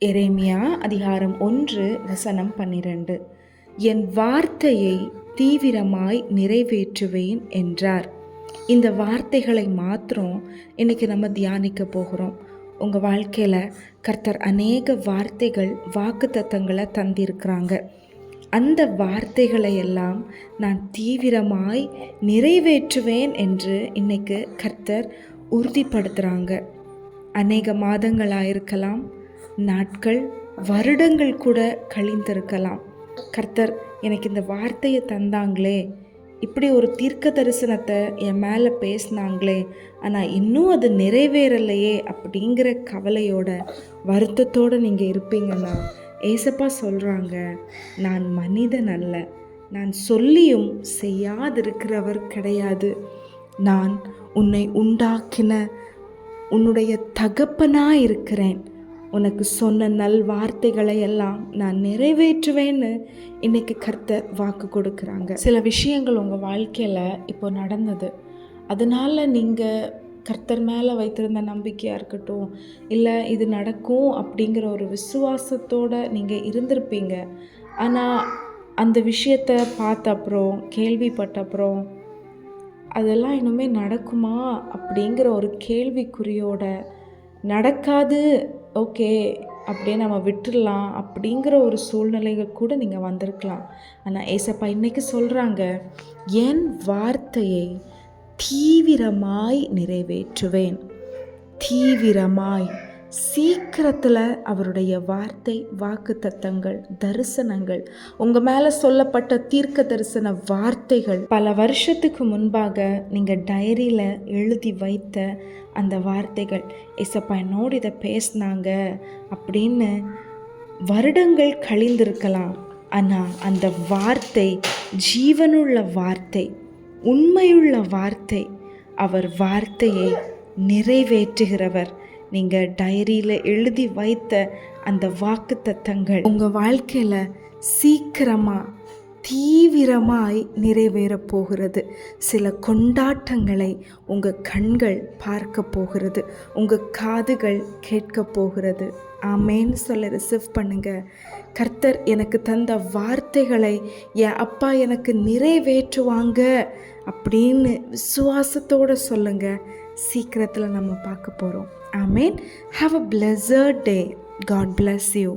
எரேமியா அதிகாரம் 1 வசனம் 12. என் வார்த்தையை தீவிரமாய் நிறைவேற்றுவேன் என்றார். இந்த வார்த்தைகளை மாத்திரம் இன்னைக்கு நம்ம தியானிக்க போகிறோம். உங்கள் வாழ்க்கையில் கர்த்தர் அநேக வார்த்தைகள் வாக்குத்தத்தங்களை தந்திருக்கிறாங்க. அந்த வார்த்தைகளை எல்லாம் நான் தீவிரமாய் நிறைவேற்றுவேன் என்று இன்னைக்கு கர்த்தர் உறுதிப்படுத்துகிறாங்க. அநேக மாதங்களாயிருக்கலாம், நாட்கள், வருடங்கள் கூட கழிந்திருக்கலாம். கர்த்தர் எனக்கு இந்த வார்த்தையை தந்தாங்களே, இப்படி ஒரு தீர்க்க தரிசனத்தை என் மேலே பேசினாங்களே, ஆனால் இன்னும் அது நிறைவேறலையே அப்படிங்கிற கவலையோட வருத்தத்தோடு நீங்கள் இருப்பீங்கன்னா, ஏசப்பா சொல்கிறாங்க, நான் மனிதன் அல்ல, நான் சொல்லியும் செய்யாதிருக்கிறவர் கிடையாது. நான் உன்னை உண்டாக்கின உன்னுடைய தகப்பனாக இருக்கிறேன். உனக்கு சொன்ன நல் வார்த்தைகளை எல்லாம் நான் நிறைவேற்றுவேன்னு இன்னைக்கு கர்த்தர் வாக்கு கொடுக்குறாங்க. சில விஷயங்கள் உங்கள் வாழ்க்கையில் இப்போ நடந்தது, அதனால் நீங்கள் கர்த்தர் மேலே வைத்திருந்த நம்பிக்கையாக இருக்கட்டும், இல்லை இது நடக்கும் அப்படிங்கிற ஒரு விசுவாசத்தோடு நீங்கள் இருந்திருப்பீங்க. ஆனால் அந்த விஷயத்தை பார்த்த அப்புறம், கேள்விப்பட்ட அப்புறம், அதெல்லாம் இன்னுமே நடக்குமா அப்படிங்கிற ஒரு கேள்விக்குறியோட, நடக்காது, ஓகே அப்படியே நம்ம விட்டுடலாம் அப்படிங்கிற ஒரு சூழ்நிலைகள் கூட நீங்கள் வந்திருக்கலாம். ஆனால் ஏசப்பா இன்னைக்கு சொல்கிறாங்க, என் வார்த்தையை தீவிரமாய் நிறைவேற்றுவேன். தீவிரமாய், சீக்கிரத்தில் அவருடைய வார்த்தை, வாக்கு தத்தங்கள், தரிசனங்கள், உங்கள் மேலே சொல்லப்பட்ட தீர்க்க தரிசன வார்த்தைகள், பல வருஷத்துக்கு முன்பாக நீங்கள் டைரியில் எழுதி வைத்த அந்த வார்த்தைகள், ஏசப்பா என்னோடு இதை பேசினாங்க அப்படின்னு வருடங்கள் கழிந்திருக்கலாம். ஆனால் அந்த வார்த்தை ஜீவனுள்ள வார்த்தை, உண்மையுள்ள வார்த்தை. அவர் வார்த்தையை நிறைவேற்றுகிறவர். நீங்கள் டைரியில் எழுதி வைத்த அந்த வாக்குத்தத்தங்கள் உங்கள் வாழ்க்கையில் சீக்கிரமாக தீவிரமாய் நிறைவேறப் போகிறது. சில கொண்டாட்டங்களை உங்கள் கண்கள் பார்க்க போகிறது, உங்கள் காதுகள் கேட்க போகிறது. ஆமேன்னு சொல்ல ரிசீவ் பண்ணுங்க. கர்த்தர் எனக்கு தந்த வார்த்தைகளை என் அப்பா எனக்கு நிறைவேற்றுவாங்க அப்படின்னு விசுவாசத்தோடு சொல்லுங்க. சீக்கிரத்தில் நம்ம பார்க்க போகிறோம். ஆமேன். Have a blessed day. God bless you.